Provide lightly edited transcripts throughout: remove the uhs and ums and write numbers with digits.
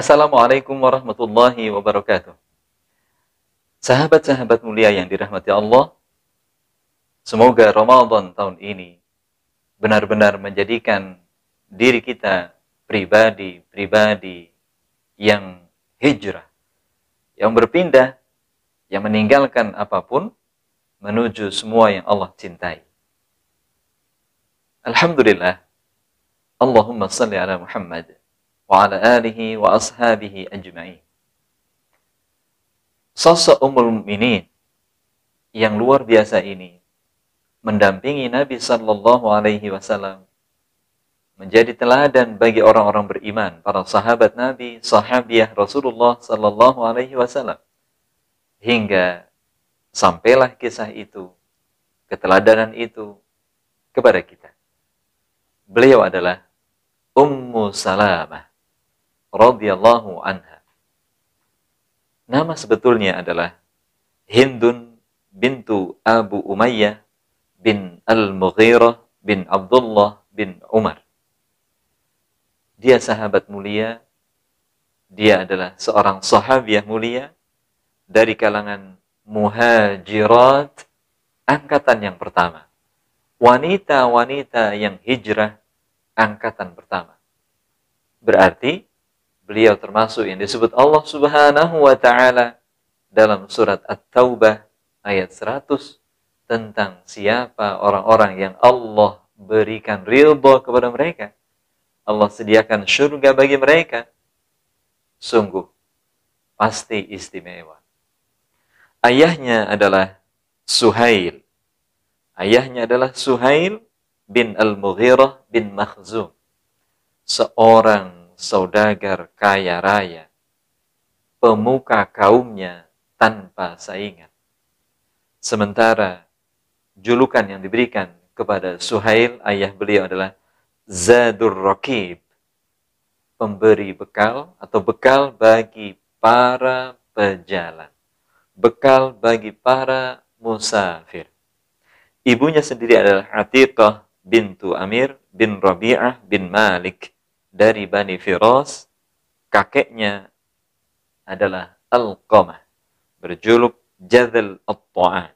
Assalamualaikum warahmatullahi wabarakatuh. Sahabat-sahabat mulia yang dirahmati Allah, semoga Ramadan tahun ini benar-benar menjadikan diri kita pribadi-pribadi yang hijrah, yang berpindah, yang meninggalkan apapun menuju semua yang Allah cintai. Alhamdulillah. Allahumma salli ala Muhammad wa ala alihi wa ashabihi ajma'in. Sosok Ummul Mukminin yang luar biasa ini mendampingi Nabi sallallahu alaihi wasallam, menjadi teladan bagi orang-orang beriman, para sahabat Nabi, sahabiah Rasulullah sallallahu alaihi wasallam, hingga sampailah kisah itu, keteladanan itu kepada kita. Beliau adalah Ummu Salamah radhiyallahu anha. Nama sebetulnya adalah Hindun bintu Abu Umayyah bin Al-Mughirah bin Abdullah bin Umar. Dia sahabat mulia, dia adalah seorang sahabiah mulia dari kalangan muhajirat, angkatan yang pertama. Wanita-wanita yang hijrah, angkatan pertama. Berarti beliau termasuk yang disebut Allah Subhanahu wa ta'ala dalam surat At-Taubah ayat 100 tentang siapa orang-orang yang Allah berikan ridha kepada mereka. Allah sediakan surga bagi mereka. Sungguh pasti istimewa. Ayahnya adalah Suhail. Ayahnya adalah Suhail bin Al-Mughirah bin Makhzum. Seorang saudagar kaya raya, pemuka kaumnya tanpa saingan. Sementara julukan yang diberikan kepada Suhail, ayah beliau, adalah Zadur Rakib, pemberi bekal atau bekal bagi para pejalan, bekal bagi para musafir. Ibunya sendiri adalah Atiqah bintu Amir bin Rabi'ah bin Malik dari Bani Firas. Kakeknya adalah Alqamah, berjuluk Jadzal At-Ta'an.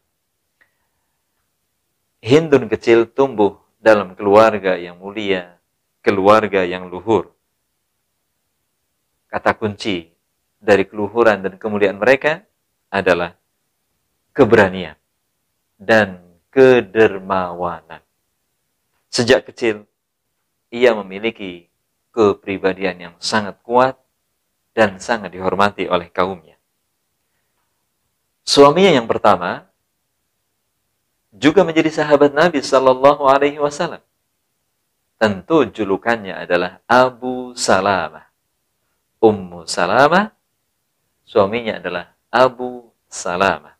Hindun kecil tumbuh dalam keluarga yang mulia, keluarga yang luhur. Kata kunci dari keluhuran dan kemuliaan mereka adalah keberanian dan kedermawanan. Sejak kecil, ia memiliki kepribadian yang sangat kuat dan sangat dihormati oleh kaumnya. Suaminya yang pertama juga menjadi sahabat Nabi sallallahu alaihi wasallam. Tentu julukannya adalah Abu Salamah. Ummu Salamah, suaminya adalah Abu Salamah.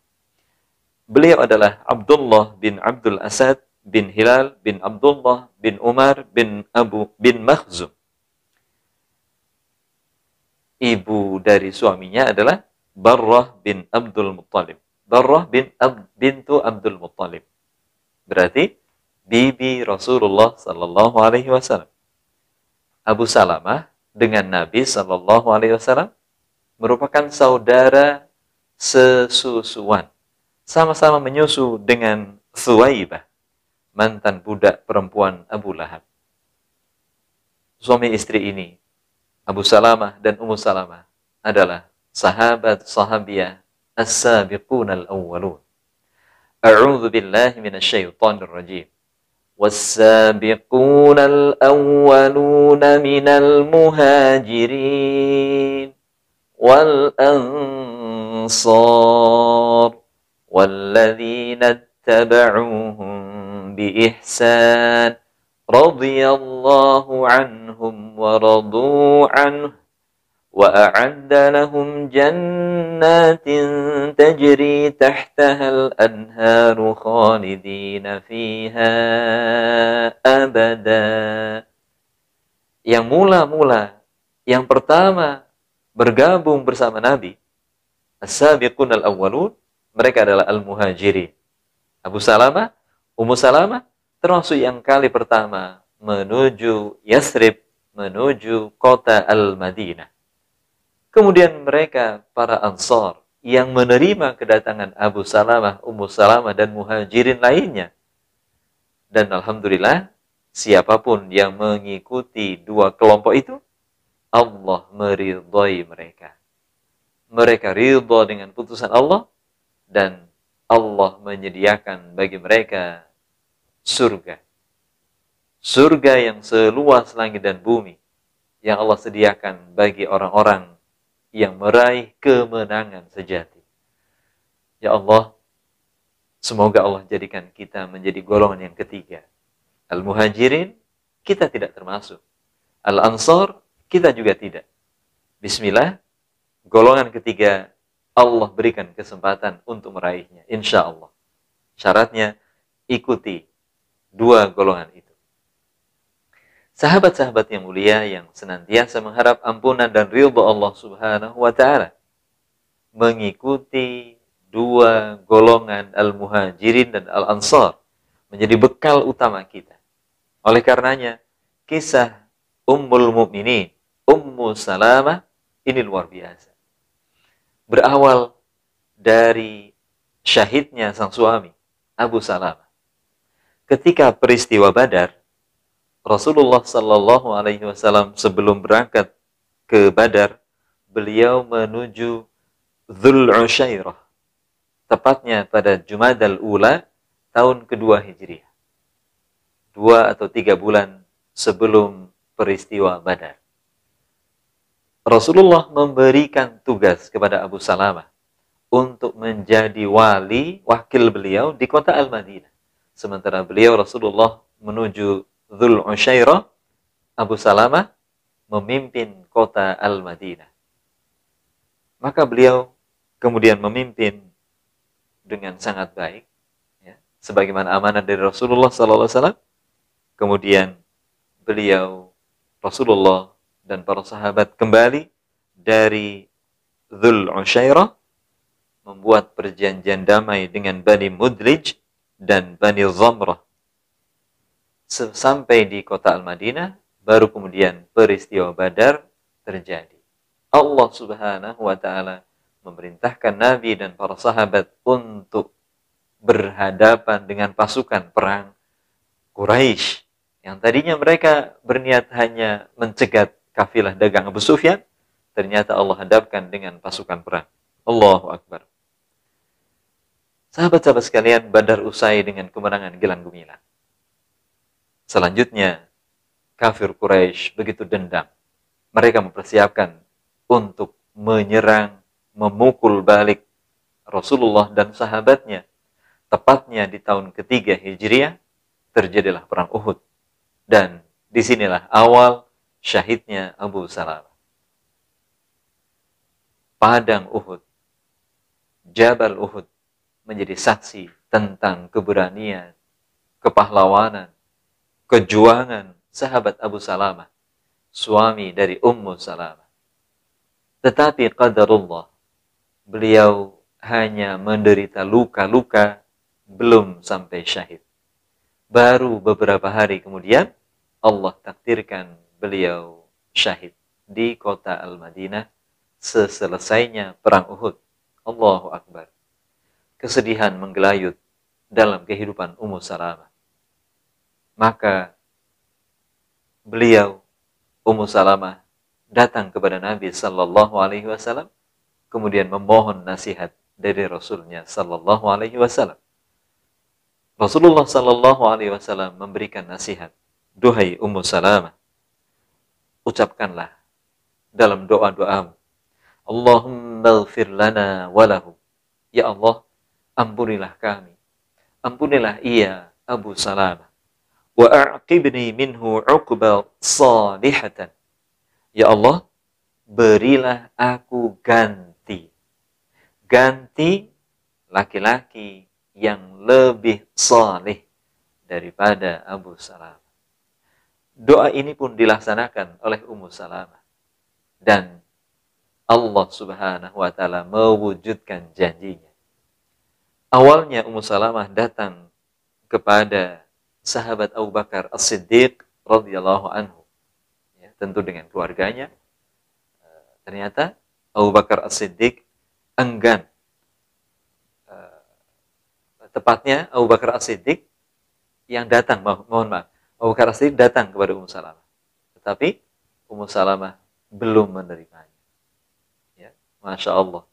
Beliau adalah Abdullah bin Abdul Asad bin Hilal bin Abdullah bin Umar bin Abu bin Makhzum. Ibu dari suaminya adalah Barrah bin Abdul Muttalib. Barrah bintu Abdul Muttalib. Berarti bibi Rasulullah sallallahu alaihi wasallam. Abu Salamah dengan Nabi sallallahu alaihi wasallam merupakan saudara sesusuan. Sama-sama menyusu dengan Thuwaibah, mantan budak perempuan Abu Lahab. Suami istri ini, Abu Salamah dan Ummu Salamah, adalah sahabat-sahabiah as-sabiqun al-awwalun. A'udzu billahi minasyaitonir rajim. Was-sabiqun al-awwalun minal muhajirin wal ansar walladzina ittaba'uuhum biihsan radhiyallahu anhum wa radu anhu wa a'adda lahum jannatin tajri tahtaha al-anharu khalidina fiha abada. Yang mula-mula, yang pertama bergabung bersama Nabi, as-sabiqun al-awwalun, mereka adalah al-muhajirin. Abu Salamah, Ummu Salamah termasuk yang kali pertama menuju Yathrib, menuju kota Al-Madinah. Kemudian mereka, para Ansar, yang menerima kedatangan Abu Salamah, Ummu Salamah, dan muhajirin lainnya. Dan Alhamdulillah, siapapun yang mengikuti dua kelompok itu, Allah meridhai mereka. Mereka ridha dengan putusan Allah, dan Allah menyediakan bagi mereka surga. Surga yang seluas langit dan bumi, yang Allah sediakan bagi orang-orang yang meraih kemenangan sejati. Ya Allah, semoga Allah jadikan kita menjadi golongan yang ketiga. Al-Muhajirin, kita tidak termasuk. Al-Ansar, kita juga tidak. Bismillah, golongan ketiga, Allah berikan kesempatan untuk meraihnya. Insya Allah. Syaratnya, ikuti dua golongan itu. Sahabat-sahabat yang mulia yang senantiasa mengharap ampunan dan ridha Allah Subhanahu wa Ta'ala, mengikuti dua golongan Al-Muhajirin dan Al-Ansar menjadi bekal utama kita. Oleh karenanya, kisah Ummul Mukminin, Ummu Salamah, ini luar biasa. Berawal dari syahidnya sang suami, Abu Salamah. Ketika peristiwa Badar, Rasulullah Sallallahu Alaihi Wasallam sebelum berangkat ke Badar, beliau menuju Dzul Ushairah, tepatnya pada Jumadal Ula, tahun kedua Hijriah. 2 atau 3 bulan sebelum peristiwa Badar. Rasulullah memberikan tugas kepada Abu Salamah untuk menjadi wakil beliau di kota Al-Madinah. Sementara beliau, Rasulullah, menuju Dzul Ushairah, Abu Salamah memimpin kota Al-Madinah. Maka beliau kemudian memimpin dengan sangat baik, ya, sebagaimana amanah dari Rasulullah SAW. Kemudian beliau, Rasulullah dan para sahabat, kembali dari Dzul Ushairah, membuat perjanjian damai dengan Bani Mudlij dan Bani Zamrah. Sampai di kota Al-Madinah, baru kemudian peristiwa Badar terjadi. Allah Subhanahu wa Ta'ala memerintahkan Nabi dan para sahabat untuk berhadapan dengan pasukan perang Quraisy, yang tadinya mereka berniat hanya mencegat kafilah dagang Abu Sufyan, ternyata Allah hadapkan dengan pasukan perang. Allahu Akbar. Sahabat-sahabat sekalian, Badar usai dengan kemenangan gilang gemilang. Selanjutnya, kafir Quraisy begitu dendam. Mereka mempersiapkan untuk menyerang, memukul balik Rasulullah dan sahabatnya. Tepatnya di tahun ketiga Hijriah, terjadilah perang Uhud. Dan disinilah awal syahidnya Abu Salamah. Padang Uhud, Jabal Uhud, menjadi saksi tentang keberanian, kepahlawanan, kejuangan sahabat Abu Salamah, suami dari Ummu Salamah. Tetapi qadarullah, beliau hanya menderita luka-luka, belum sampai syahid. Baru beberapa hari kemudian, Allah takdirkan beliau syahid di kota Al-Madinah seselesainya perang Uhud. Allahu Akbar. Kesedihan menggelayut dalam kehidupan Ummu Salamah. Maka beliau, Ummu Salamah, datang kepada Nabi Sallallahu Alaihi Wasallam, kemudian memohon nasihat dari Rasulnya Sallallahu Alaihi Wasallam. Rasulullah Sallallahu Alaihi Wasallam memberikan nasihat, duhai Ummu Salamah, ucapkanlah dalam doa-doamu, Allahumma ighfir lana walahu. Ya Allah, ampunilah kami, ampunilah ia, Abu Salamah. Wa a'qibni minhu 'uqba salihatan. Ya Allah, berilah aku ganti laki-laki yang lebih saleh daripada Abu Salamah. Doa ini pun dilaksanakan oleh Ummu Salamah, dan Allah Subhanahu wa Ta'ala mewujudkan janjinya. Awalnya Ummu Salamah datang kepada sahabat Abu Bakar As-Siddiq radhiyallahu anhu, ya, tentu dengan keluarganya. Ternyata Abu Bakar As-Siddiq enggan. Tepatnya Abu Bakar As-Siddiq yang datang, mohon maaf, Abu Bakar As-Siddiq datang kepada Ummu Salamah. Tetapi Ummu Salamah belum menerimanya. Ya, Masya Allah.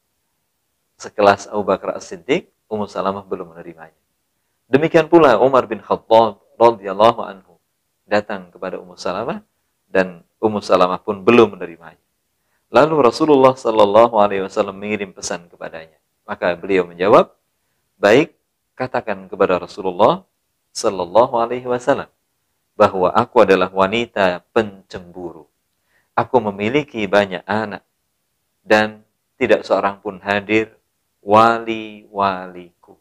Sekelas Abu Bakar As-Siddiq, Ummu Salamah belum menerimanya. Demikian pula Umar bin Khattab radhiyallahu anhu datang kepada Ummu Salamah dan Ummu Salamah pun belum menerimanya. Lalu Rasulullah sallallahu alaihi wasallam mengirim pesan kepadanya. Maka beliau menjawab, "Baik, katakan kepada Rasulullah sallallahu alaihi wasallam bahwa aku adalah wanita pencemburu. Aku memiliki banyak anak dan tidak seorang pun hadir wali-waliku."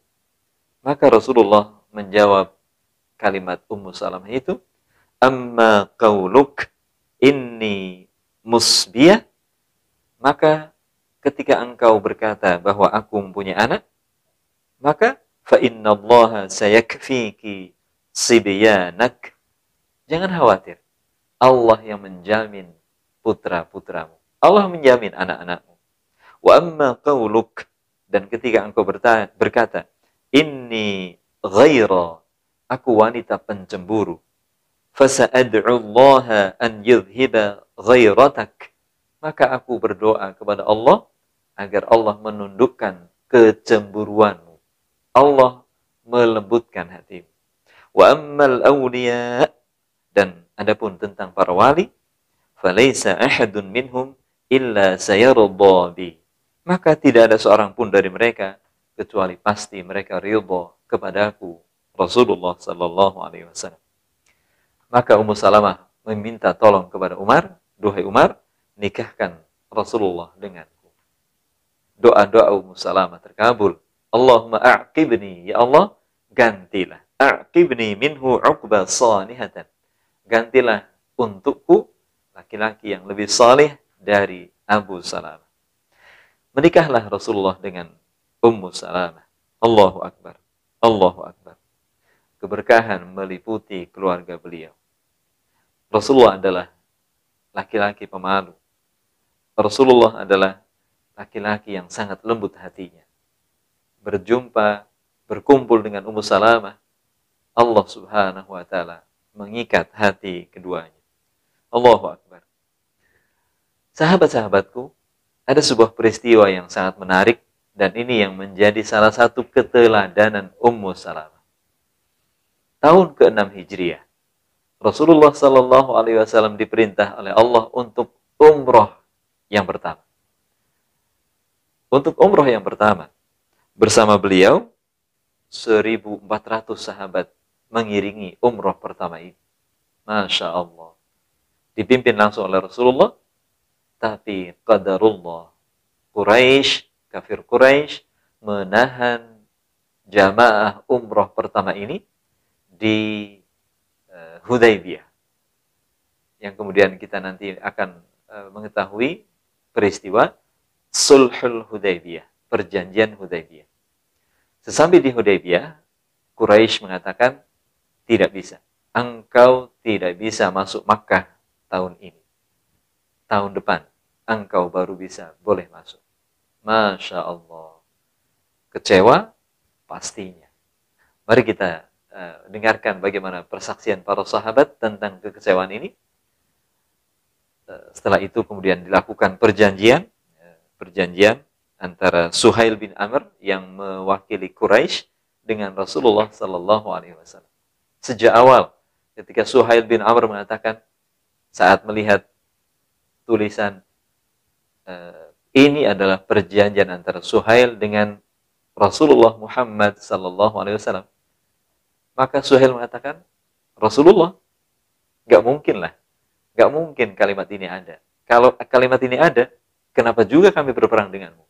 Maka Rasulullah menjawab kalimat Ummu Salamah itu, "Amma qauluk inni musbiyah." Maka ketika engkau berkata bahwa aku mempunyai anak, maka fa innallaha sayakfiki sibyanak. Jangan khawatir. Allah yang menjamin putra-putramu. Allah menjamin anak-anakmu. Wa amma qauluk, dan ketika engkau berkata, inni ghaira, aku wanita pencemburu, fasa'ad'ullaha an yudhiba ghairatak, maka aku berdoa kepada Allah agar Allah menundukkan kecemburuanmu. Allah melembutkan hatimu. Wa ammal awliya, dan adapun tentang para wali, falaysa ahadun minhum illa sayarda bi, maka tidak ada seorang pun dari mereka kecuali pasti mereka ridha kepadaku, Rasulullah sallallahu alaihi wasallam. Maka Ummu Salamah meminta tolong kepada Umar, "Duhai Umar, nikahkan Rasulullah denganku." Doa-doa Ummu Salamah terkabul. Allahumma a'qibni, ya Allah, gantilah. A'qibni minhu 'uqba salihatan. Gantilah untukku laki-laki yang lebih saleh dari Abu Salamah. Menikahlah Rasulullah dengan Ummu Salamah. Allahu Akbar. Allahu Akbar. Keberkahan meliputi keluarga beliau. Rasulullah adalah laki-laki pemalu. Rasulullah adalah laki-laki yang sangat lembut hatinya. Berjumpa, berkumpul dengan Ummu Salamah, Allah Subhanahu wa taala mengikat hati keduanya. Allahu Akbar. Sahabat-sahabatku, ada sebuah peristiwa yang sangat menarik dan ini yang menjadi salah satu keteladanan Ummu Salamah. Tahun ke-6 Hijriah, Rasulullah sallallahu alaihi wasallam diperintah oleh Allah untuk umroh yang pertama. Untuk umroh yang pertama, bersama beliau 1.400 sahabat mengiringi umroh pertama ini. Masya Allah. Dipimpin langsung oleh Rasulullah, tapi qadarullah, Quraisy, kafir Quraisy menahan jamaah umroh pertama ini di Hudaybiyah. Yang kemudian kita nanti akan mengetahui peristiwa Sulhul Hudaybiyah, perjanjian Hudaybiyah. Sesampai di Hudaybiyah, Quraisy mengatakan, tidak bisa. Engkau tidak bisa masuk Makkah tahun ini. Tahun depan, engkau baru bisa, boleh masuk. Masya Allah. Kecewa? Pastinya. Mari kita dengarkan bagaimana persaksian para sahabat tentang kekecewaan ini. Setelah itu kemudian dilakukan perjanjian antara Suhail bin Amr yang mewakili Quraisy dengan Rasulullah sallallahu alaihi wasallam. Sejak awal ketika Suhail bin Amr mengatakan saat melihat tulisan ini adalah perjanjian antara Suhail dengan Rasulullah Muhammad sallallahu alaihi wasallam, maka Suhail mengatakan, Rasulullah, nggak mungkin kalimat ini ada. Kalau kalimat ini ada, kenapa juga kami berperang denganmu?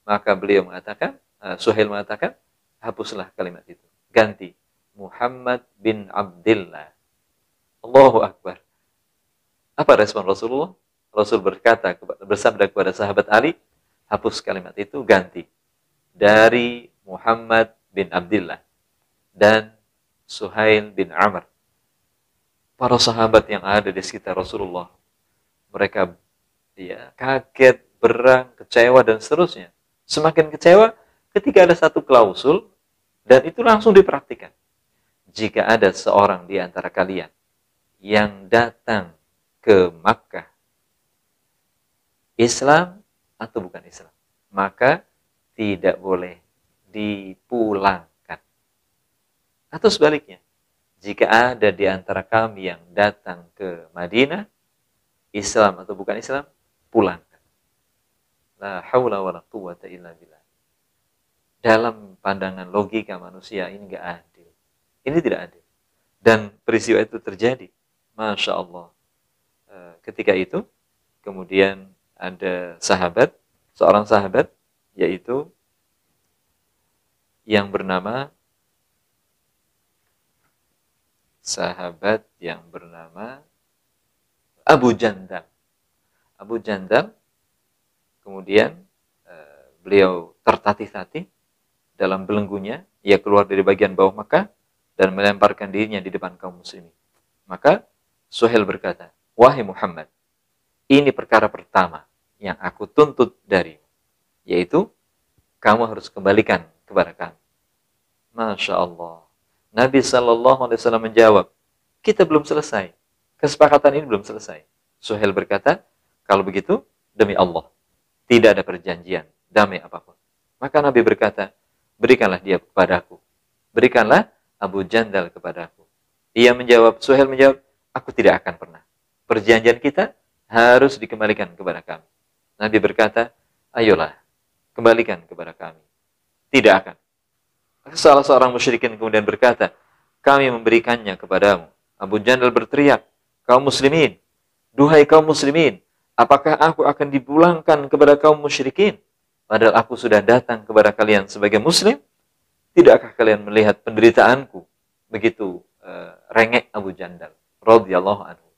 Maka beliau mengatakan, Suhail mengatakan, hapuslah kalimat itu. Ganti, Muhammad bin Abdillah. Allahu Akbar. Apa respon Rasulullah? Rasul berkata, bersabda kepada sahabat Ali, hapus kalimat itu, ganti. Dari Muhammad bin Abdillah dan Suhail bin Amr. Para sahabat yang ada di sekitar Rasulullah, mereka kaget berang, kecewa, dan seterusnya. Semakin kecewa ketika ada satu klausul, dan itu langsung dipraktikkan. Jika ada seorang di antara kalian yang datang ke Makkah, Islam atau bukan Islam, maka tidak boleh dipulangkan. Atau sebaliknya, jika ada di antara kami yang datang ke Madinah, Islam atau bukan Islam, pulangkan. La haula wa la quwwata illa billah. Dalam pandangan logika manusia ini enggak adil. Ini tidak adil. Dan peristiwa itu terjadi. Masya Allah. Ketika itu, kemudian ada sahabat, seorang sahabat, yaitu yang bernama Abu Jandal. Abu Jandal, kemudian beliau tertatih-tatih dalam belenggunya, ia keluar dari bagian bawah Makkah dan melemparkan dirinya di depan kaum muslimin. Maka Suhail berkata, "Wahai Muhammad, ini perkara pertama yang aku tuntut darimu, yaitu kamu harus kembalikan kepada kami." Masya Allah. Nabi SAW menjawab, kita belum selesai. Kesepakatan ini belum selesai. Suhail berkata, kalau begitu, demi Allah, tidak ada perjanjian damai apapun. Maka Nabi berkata, berikanlah dia kepadaku. Berikanlah Abu Jandal kepadaku. Ia menjawab, Suhail menjawab, aku tidak akan pernah. Perjanjian kita harus dikembalikan kepada kami. Nabi berkata, ayolah, kembalikan kepada kami. Tidak akan. Salah seorang musyrikin kemudian berkata, kami memberikannya kepadamu. Abu Jandal berteriak, kaum muslimin, duhai kaum muslimin, apakah aku akan dipulangkan kepada kaum musyrikin? Padahal aku sudah datang kepada kalian sebagai muslim. Tidakkah kalian melihat penderitaanku? Begitu rengek Abu Jandal radhiyallahu anhu.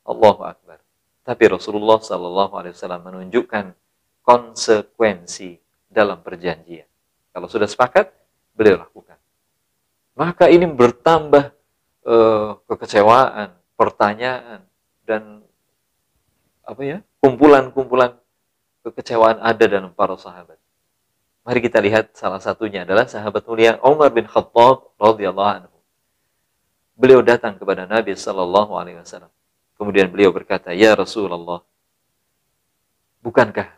Allahu akbar. Tapi Rasulullah sallallahu alaihi wasallam menunjukkan konsekuensi dalam perjanjian. Kalau sudah sepakat, beliau lakukan. Maka ini bertambah kekecewaan, pertanyaan, dan kumpulan-kumpulan kekecewaan ada dalam para sahabat. Mari kita lihat salah satunya adalah sahabat mulia Umar bin Khattab radhiyallahu anhu. Beliau datang kepada Nabi sallallahu alaihi wasallam. Kemudian beliau berkata, "Ya Rasulullah, bukankah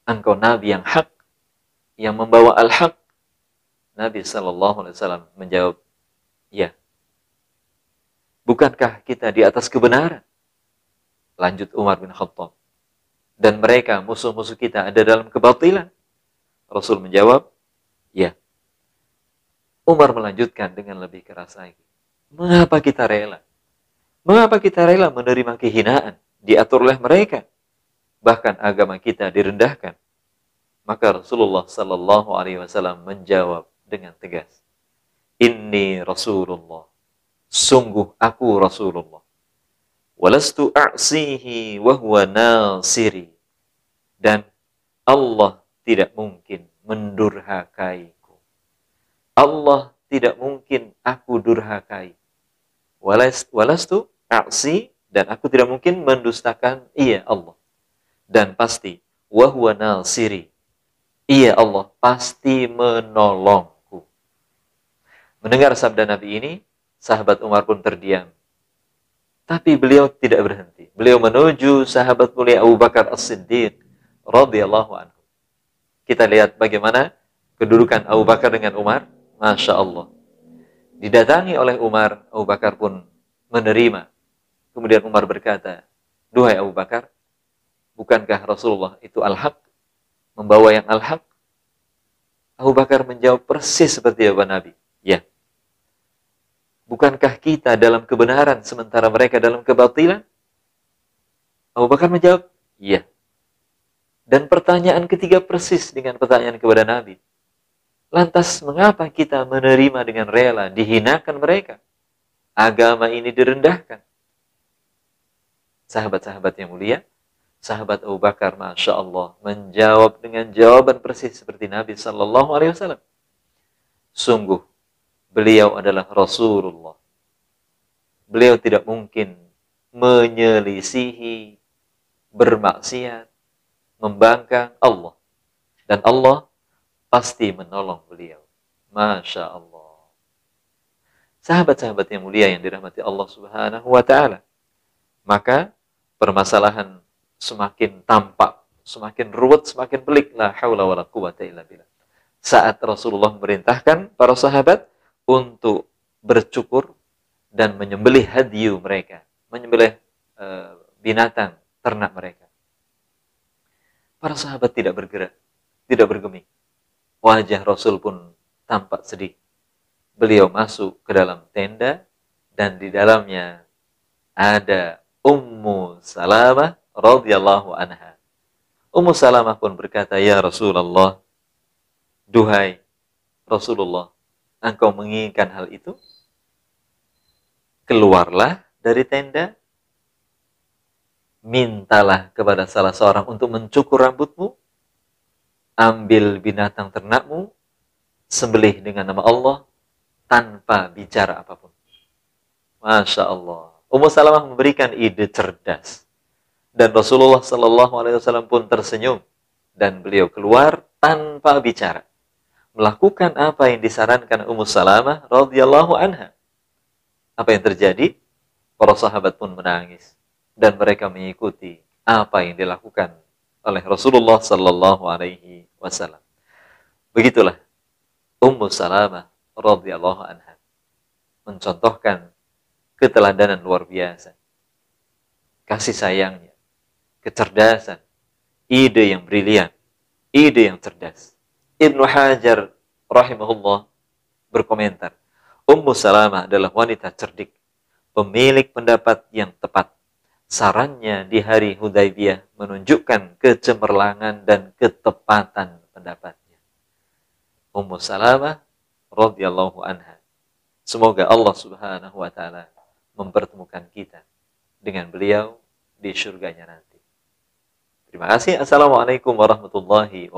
engkau nabi yang hak, yang membawa al-haq?" Nabi sallallahu alaihi wasallam menjawab, "Ya." "Bukankah kita di atas kebenaran?" Lanjut Umar bin Khattab. "Dan mereka, musuh-musuh kita, ada dalam kebatilan." Rasul menjawab, "Ya." Umar melanjutkan dengan lebih keras lagi. "Mengapa kita rela? Mengapa kita rela menerima kehinaan, diatur oleh mereka? Bahkan agama kita direndahkan." Maka Rasulullah sallallahu alaihi wasallam menjawab dengan tegas, "Inni Rasulullah. Sungguh aku Rasulullah. Walastu a'sihi wa huwa nasiri." Dan Allah tidak mungkin mendurhakaiku. Allah tidak mungkin aku durhakai. Walastu a'si, dan aku tidak mungkin mendustakan Allah. Dan pasti wa huwa nasiri, Allah pasti menolongku. Mendengar sabda Nabi ini, sahabat Umar pun terdiam. Tapi beliau tidak berhenti. Beliau menuju sahabat mulia Abu Bakar As-Siddiq radhiyallahu anhu. Kita lihat bagaimana kedudukan Abu Bakar dengan Umar. Masya Allah. Didatangi oleh Umar, Abu Bakar pun menerima. Kemudian Umar berkata, "Duhai Abu Bakar, bukankah Rasulullah itu al-haq? Membawa yang al-haq?" Abu Bakar menjawab persis seperti jawaban Nabi. "Ya." "Bukankah kita dalam kebenaran sementara mereka dalam kebatilan?" Abu Bakar menjawab, "Ya." Dan pertanyaan ketiga persis dengan pertanyaan kepada Nabi. Lantas mengapa kita menerima dengan rela, dihinakan mereka? Agama ini direndahkan. Sahabat-sahabat yang mulia, sahabat Abu Bakar, Masya Allah, menjawab dengan jawaban persis seperti Nabi Sallallahu Alaihi Wasallam. Sungguh, beliau adalah Rasulullah. Beliau tidak mungkin menyelisihi, bermaksiat, membangkang Allah. Dan Allah pasti menolong beliau. Masya Allah. Sahabat-sahabat yang mulia yang dirahmati Allah Subhanahu wa Ta'ala. Maka permasalahan semakin tampak, semakin ruwet, semakin pelik. La haula wa la quwata illa billah. Saat Rasulullah memerintahkan para sahabat untuk bercukur dan menyembelih hadyu mereka, menyembelih binatang ternak mereka. Para sahabat tidak bergerak, tidak bergeming. Wajah Rasul pun tampak sedih. Beliau masuk ke dalam tenda dan di dalamnya ada Ummu Salamah radhiyallahu anha. Ummu Salamah pun berkata, "Ya Rasulullah, duhai Rasulullah, engkau menginginkan hal itu? Keluarlah dari tenda, mintalah kepada salah seorang untuk mencukur rambutmu, ambil binatang ternakmu, sembelih dengan nama Allah, tanpa bicara apapun." Masya Allah. Ummu Salamah memberikan ide cerdas. Dan Rasulullah Sallallahu Alaihi Wasallam pun tersenyum. Dan beliau keluar tanpa bicara. Melakukan apa yang disarankan Ummu Salamah radhiyallahu anha. Apa yang terjadi? Para sahabat pun menangis. Dan mereka mengikuti apa yang dilakukan oleh Rasulullah Sallallahu Alaihi Wasallam. Begitulah Ummu Salamah radhiyallahu anha mencontohkan keteladanan luar biasa, kasih sayangnya, kecerdasan, ide yang brilian, ide yang cerdas. Ibnu Hajar rahimahullah berkomentar, Ummu Salamah adalah wanita cerdik, pemilik pendapat yang tepat. Sarannya di hari Hudaybiyah menunjukkan kecemerlangan dan ketepatan pendapatnya. Ummu Salamah radhiyallahu anha. Semoga Allah Subhanahu wa Ta'ala mempertemukan kita dengan beliau di surganya nanti. Terima kasih. Assalamualaikum warahmatullahi